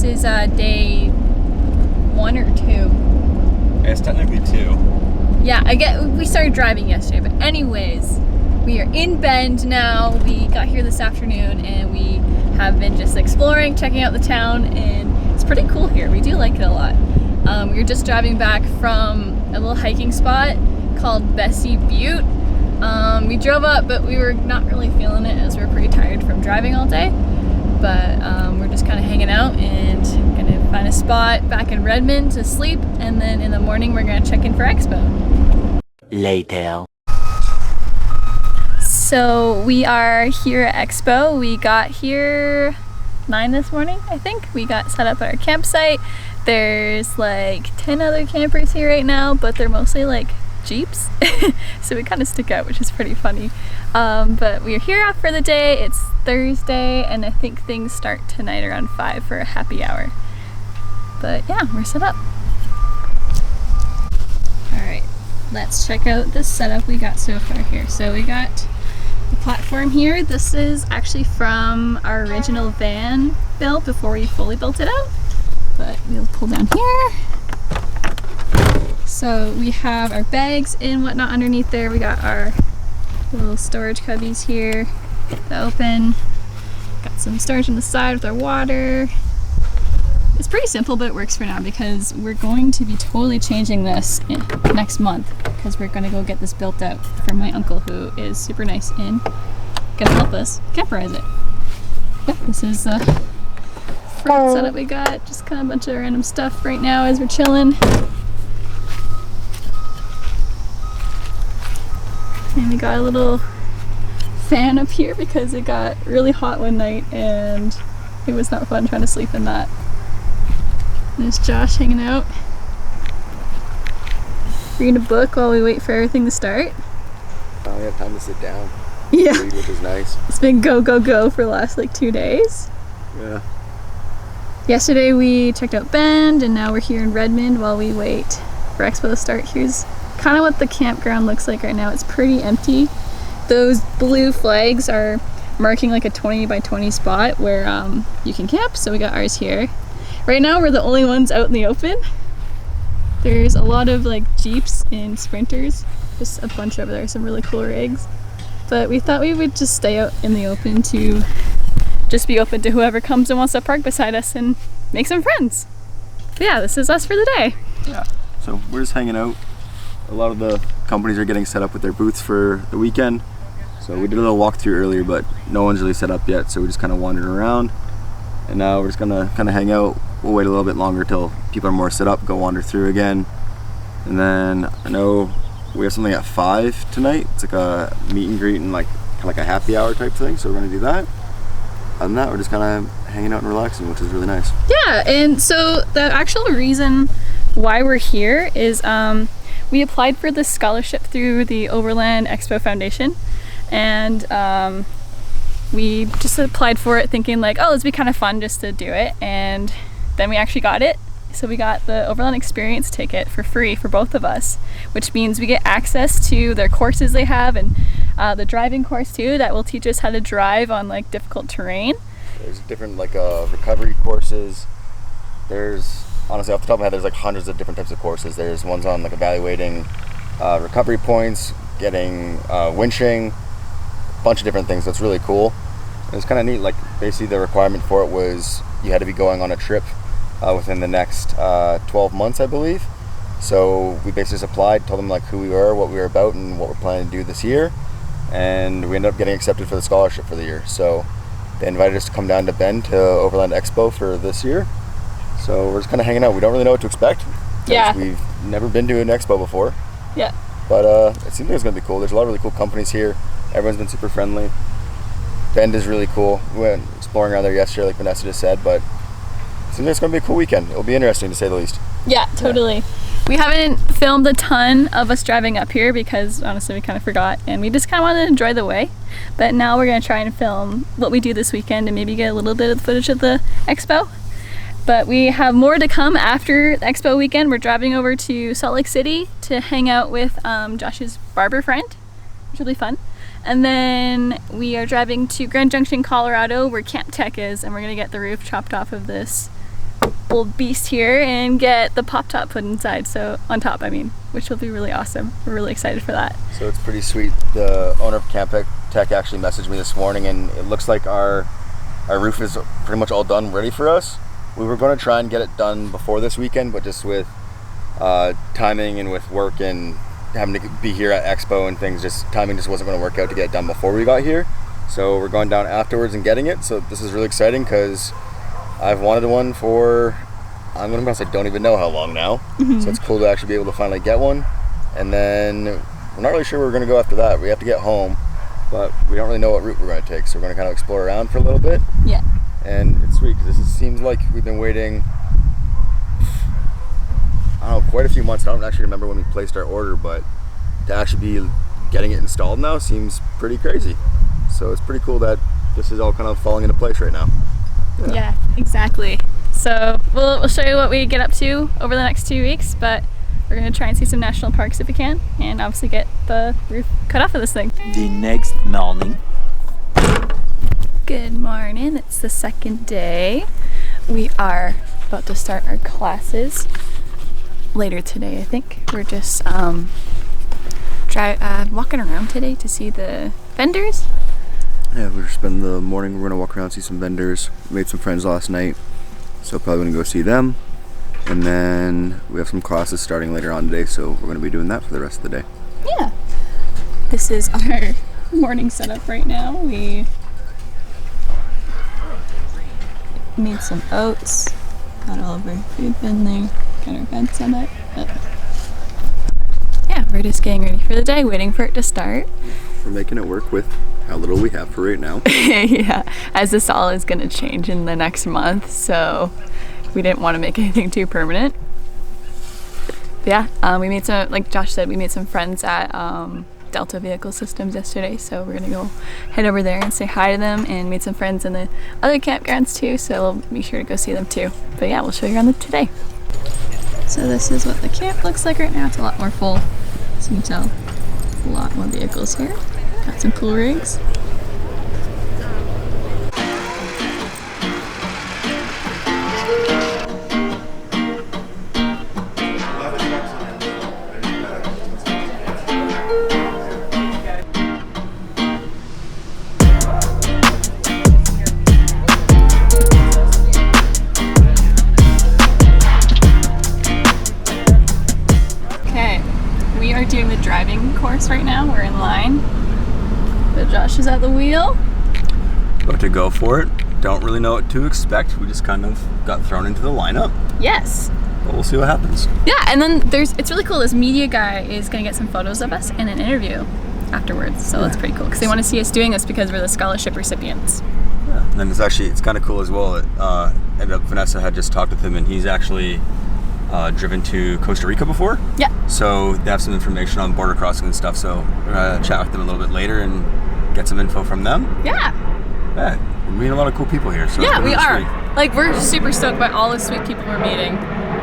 this is day 1 or 2. It's technically 2. Yeah, we started driving yesterday, but anyways, we are in Bend now. We got here this afternoon and we have been just exploring, checking out the town, and it's pretty cool here. We do like it a lot. We were just driving back from a little hiking spot called Bessie Butte. We drove up, but we were not really feeling it as we were pretty tired from driving all day. But we're just kind of hanging out and gonna find a spot back in Redmond to sleep, and then in the morning we're gonna check in for Expo. Later. So we are here at Expo. We got here 9 this morning, I think. We got set up at our campsite. There's like 10 other campers here right now, but they're mostly like Jeeps. So we kind of stick out, which is pretty funny. But we are here for the day. It's Thursday, and I think things start tonight around 5 for a happy hour. But yeah, we're set up. Alright, let's check out the setup we got so far here. So we got the platform here. This is actually from our original van build before we fully built it out. But we'll pull down here. So we have our bags and whatnot underneath there. We got our little storage cubbies here that open. Got some storage on the side with our water. It's pretty simple, but it works for now because we're going to be totally changing this next month because we're going to go get this built out from my uncle, who is super nice and gonna help us camperize it. Yeah, this is the front setup we got. Just kind of a bunch of random stuff right now as we're chilling. And we got a little fan up here because it got really hot one night and it was not fun trying to sleep in that. There's Josh hanging out, reading a book while we wait for everything to start. Finally have time to sit down. Yeah. Read, which is nice. It's been go, go, go for the last like 2 days. Yeah. Yesterday we checked out Bend, and now we're here in Redmond while we wait for Expo to start. Here's kind of what the campground looks like right now. It's pretty empty. Those blue flags are marking like a 20 by 20 spot where you can camp, so we got ours here. Right now we're the only ones out in the open. There's a lot of like Jeeps and Sprinters, just a bunch over there, some really cool rigs. But we thought we would just stay out in the open to just be open to whoever comes and wants to park beside us and make some friends. But yeah, this is us for the day. Yeah, so we're just hanging out. A lot of the companies are getting set up with their booths for the weekend. So we did a little walkthrough earlier, but no one's really set up yet, so we just kind of wandered around. And now we're just gonna kind of hang out. We'll wait a little bit longer till people are more set up, go wander through again. And then I know we have something at 5 tonight. It's like a meet and greet and like kind of like a happy hour type thing, so we're gonna do that. Other than that, we're just kind of hanging out and relaxing, which is really nice. Yeah, and so the actual reason why we're here is we applied for this scholarship through the Overland Expo Foundation, and we just applied for it thinking like, oh, it'd be kind of fun just to do it, and then we actually got it. So we got the Overland Experience ticket for free for both of us, which means we get access to their courses they have, and the driving course too that will teach us how to drive on like difficult terrain. There's different like recovery courses. There's, honestly, off the top of my head, there's like hundreds of different types of courses. There's ones on like evaluating recovery points, getting winching, a bunch of different things. That's really cool. And it's kind of neat. Like basically the requirement for it was you had to be going on a trip within the next 12 months, I believe. So we basically just applied, told them like who we were, what we were about, and what we're planning to do this year. And we ended up getting accepted for the scholarship for the year. So they invited us to come down to Bend to Overland Expo for this year. So we're just kind of hanging out. We don't really know what to expect. Yeah. We've never been to an expo before. Yeah. But it seems like it's going to be cool. There's a lot of really cool companies here. Everyone's been super friendly. Bend is really cool. We went exploring around there yesterday, like Vanessa just said, but it seems like it's going to be a cool weekend. It'll be interesting, to say the least. Yeah, totally. Yeah. We haven't filmed a ton of us driving up here because honestly we kind of forgot, and we just kind of wanted to enjoy the way. But now we're going to try and film what we do this weekend and maybe get a little bit of footage of the expo. But we have more to come after the expo weekend. We're driving over to Salt Lake City to hang out with Josh's barber friend, which will be fun. And then we are driving to Grand Junction, Colorado, where Camp Tech is, and we're gonna get the roof chopped off of this old beast here and get the pop top put inside. So on top, I mean, which will be really awesome. We're really excited for that. So it's pretty sweet. The owner of Camp Tech actually messaged me this morning, and it looks like our roof is pretty much all done, ready for us. We were going to try and get it done before this weekend, but just with timing and with work and having to be here at Expo and things, just timing just wasn't going to work out to get it done before we got here. So we're going down afterwards and getting it. So this is really exciting because I've wanted one for, I'm going to guess, I don't even know how long now. So it's cool to actually be able to finally get one. And then we're not really sure where we're going to go after that. We have to get home, but we don't really know what route we're going to take. So we're going to kind of explore around for a little bit. Yeah. And it's sweet because this seems like we've been waiting, I don't know, quite a few months. I don't actually remember when we placed our order, but to actually be getting it installed now seems pretty crazy. So it's pretty cool that this is all kind of falling into place right now. Yeah, exactly. So we'll show you what we get up to over the next 2 weeks, but we're going to try and see some national parks if we can, and obviously get the roof cut off of this thing. The next morning. Good morning. It's the second day. We are about to start our classes later today, I think. We're just walking around today to see the vendors. Yeah, we're just spending the morning. We're going to walk around, see some vendors. Made some friends last night, so probably going to go see them. And then we have some classes starting later on today, so we're going to be doing that for the rest of the day. Yeah. This is our morning setup right now. We made some oats, got all of our food in there, got our bed set up. Yeah, we're just getting ready for the day, waiting for it to start. We're making it work with how little we have for right now. Yeah, as this all is going to change in the next month, so we didn't want to make anything too permanent. But yeah, we made some, like Josh said, we made some friends at Delta Vehicle Systems yesterday, so we're gonna go head over there and say hi to them, and made some friends in the other campgrounds too, so we'll be sure to go see them too. But yeah, we'll show you around today. So this is what the camp looks like right now. It's a lot more full, so you can tell a lot more vehicles here. Got some cool rigs. We are doing the driving course right now. We're in line. But Josh is at the wheel. About to go for it. Don't really know what to expect. We just kind of got thrown into the lineup. Yes. But we'll see what happens. Yeah, and then it's really cool. This media guy is going to get some photos of us and an interview afterwards. So that's pretty cool because they want to see us doing this because we're the scholarship recipients. Yeah. And then it's kind of cool as well. Ended up Vanessa had just talked with him, and he's actually driven to Costa Rica before. Yeah. So they have some information on border crossing and stuff. So we're gonna chat with them a little bit later and get some info from them. Yeah. Yeah, we're meeting a lot of cool people here. So yeah, we are. Sweet. Like, we're super stoked by all the sweet people we're meeting,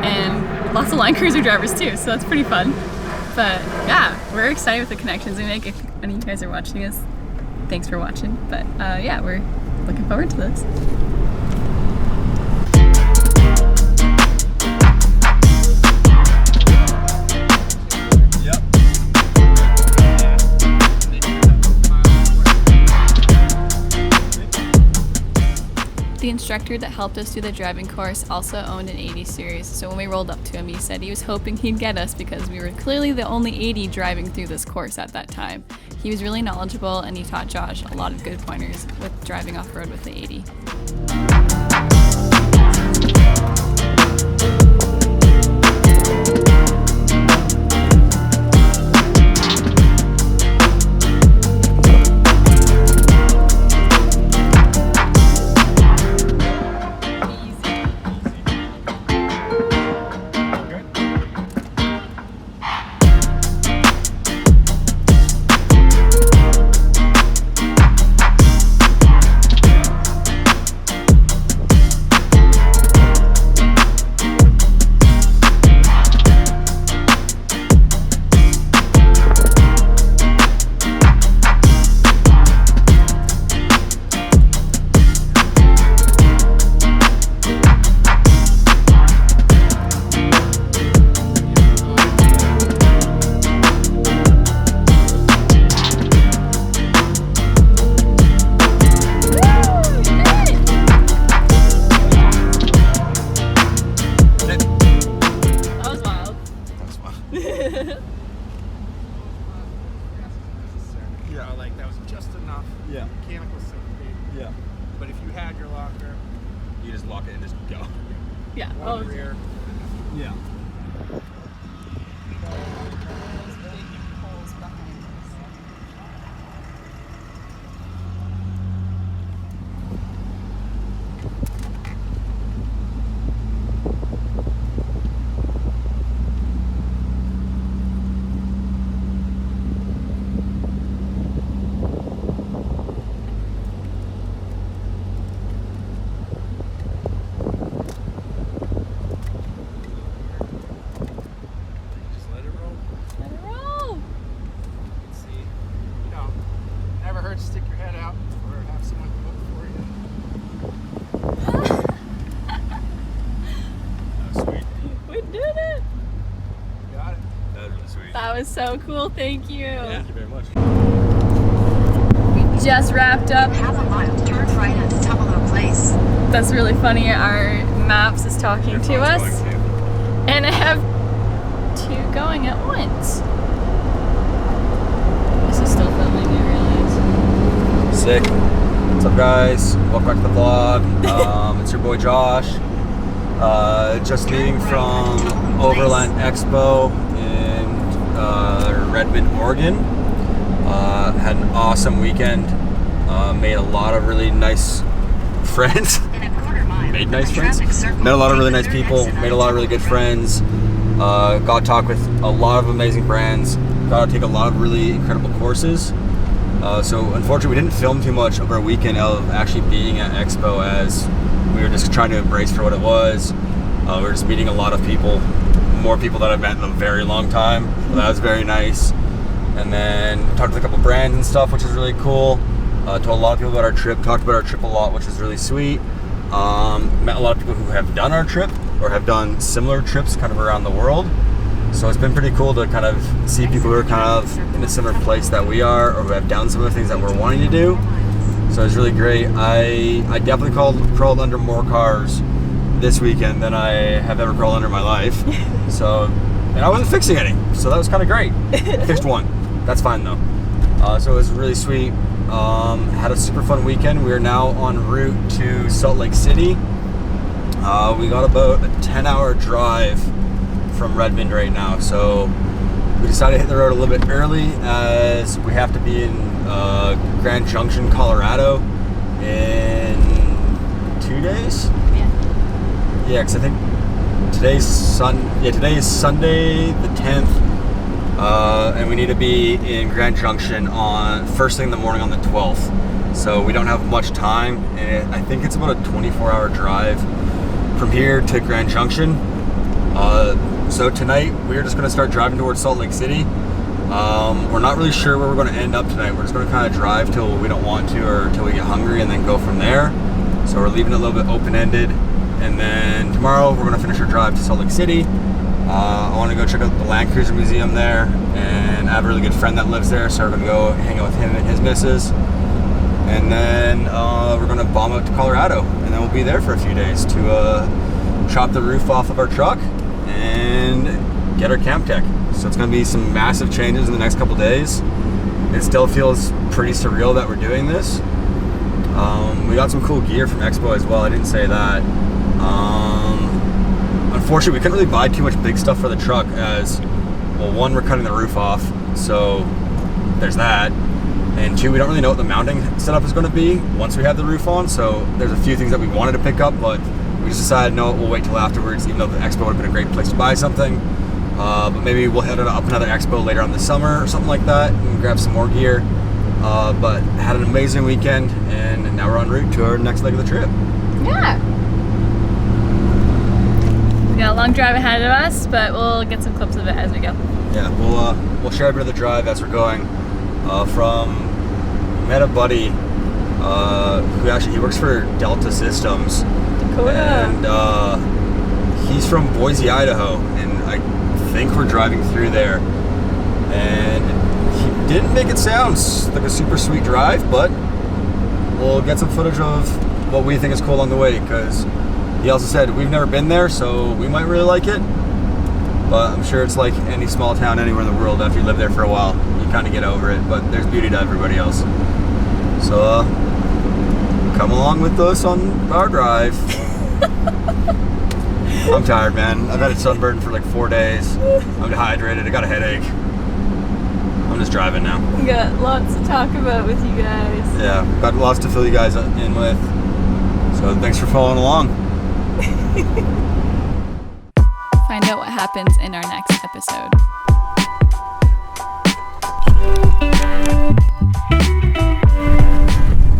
and lots of line cruiser drivers too. So that's pretty fun. But yeah, we're excited with the connections we make. If any of you guys are watching us, thanks for watching. But yeah, we're looking forward to this. The instructor that helped us do the driving course also owned an 80 series, so when we rolled up to him, he said he was hoping he'd get us because we were clearly the only 80 driving through this course at that time. He was really knowledgeable, and he taught Josh a lot of good pointers with driving off-road with the 80. Yeah. Like that was just enough mechanical safety. Yeah. But if you had your locker, You just lock it and just go. Yeah. one rear. Yeah. Just let it roll. Let it roll. See, never hurts to stick your head out or have someone come up for you. That was sweet. We did it. Got it. That was really sweet. That was so cool. Thank you. Thank you very much. We just wrapped up. Half a mile, turn right at Tumalo Place. That's really funny. Our maps is talking Your to phone's us, going too. and I have two going at once. This is still filming, I realize. Sick. What's up, guys? Welcome back to the vlog. It's your boy Josh. Just leaving from Overland Expo in Redmond, Oregon. Had an awesome weekend. Made a lot of really nice friends. In a quarter mile, Made nice the friends. traffic circle, Met a lot of really take nice the third people. exit Made a lot of really good friends. Got to talk with a lot of amazing brands. Got to take a lot of really incredible courses. So unfortunately, we didn't film too much of our weekend of actually being at Expo, as we were just trying to embrace for what it was. We were just meeting a lot of people, more people that I've met in a very long time. So that was very nice. And then talked to a couple brands and stuff, which is really cool. Told a lot of people about our trip, talked about our trip a lot, which is really sweet. Met a lot of people who have done our trip or have done similar trips kind of around the world. So it's been pretty cool to kind of see people who are kind of in a similar place that we are, or who have done some of the things that we're wanting to do. So it's really great. I definitely crawled under more cars this weekend than I have ever crawled under in my life. So, and I wasn't fixing any, so that was kind of great. Fixed one. That's fine though. So it was really sweet. Had a super fun weekend. We are now en route to Salt Lake City. We got about a 10-hour drive from Redmond right now, so we decided to hit the road a little bit early, as we have to be in Grand Junction, Colorado in 2 days. Yeah, because I think today's Sunday the 10th, and we need to be in Grand Junction on first thing in the morning on the 12th. So we don't have much time, and I think it's about a 24-hour drive from here to Grand Junction. So tonight we're just going to start driving towards Salt Lake City. We're not really sure where we're going to end up tonight. We're just going to kind of drive till we don't want to, or till we get hungry, and then go from there. So we're leaving it a little bit open-ended. And then tomorrow we're going to finish our drive to Salt Lake City. I want to go check out the Land Cruiser Museum there, and I have a really good friend that lives there, so we're going to go hang out with him and his missus. And then we're going to bomb out to Colorado, and then we'll be there for a few days to chop the roof off of our truck and get our camp tech. So it's going to be some massive changes in the next couple days. It still feels pretty surreal that we're doing this. We got some cool gear from Expo as well, I didn't say that. Unfortunately, we couldn't really buy too much big stuff for the truck, as, well, one, we're cutting the roof off, so there's that. And two, we don't really know what the mounting setup is going to be once we have the roof on, so there's a few things that we wanted to pick up, but we just decided, no, we'll wait till afterwards, even though the Expo would have been a great place to buy something. But maybe we'll head up another Expo later on this summer or something like that and grab some more gear. But had an amazing weekend, and now we're en route to our next leg of the trip. Yeah. We got a long drive ahead of us, but we'll get some clips of it as we go. Yeah, we'll share a bit of the drive as we're going. Met a buddy who actually, he works for Delta Systems. Dakota. And he's from Boise, Idaho, and I think we're driving through there. And he didn't make it sound like a super sweet drive, but we'll get some footage of what we think is cool along the way, because he also said we've never been there, so we might really like it. But I'm sure it's like any small town anywhere in the world. After you live there for a while, you you kind of get over it, but there's beauty to everybody else. So, come along with us on our drive. I'm tired, man. I've had a sunburn for like 4 days. I'm dehydrated. I got a headache. I'm just driving now. We got lots to talk about with you guys. Yeah, got lots to fill you guys in with. So thanks for following along. Find out what happens in our next episode.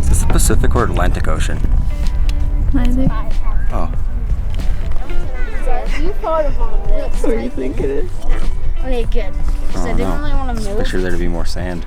Is this the Pacific or Atlantic Ocean? Neither. Oh. You photobomb this. What do you think it is? Okay, good. Because I didn't really want to move. Picture there to be more sand.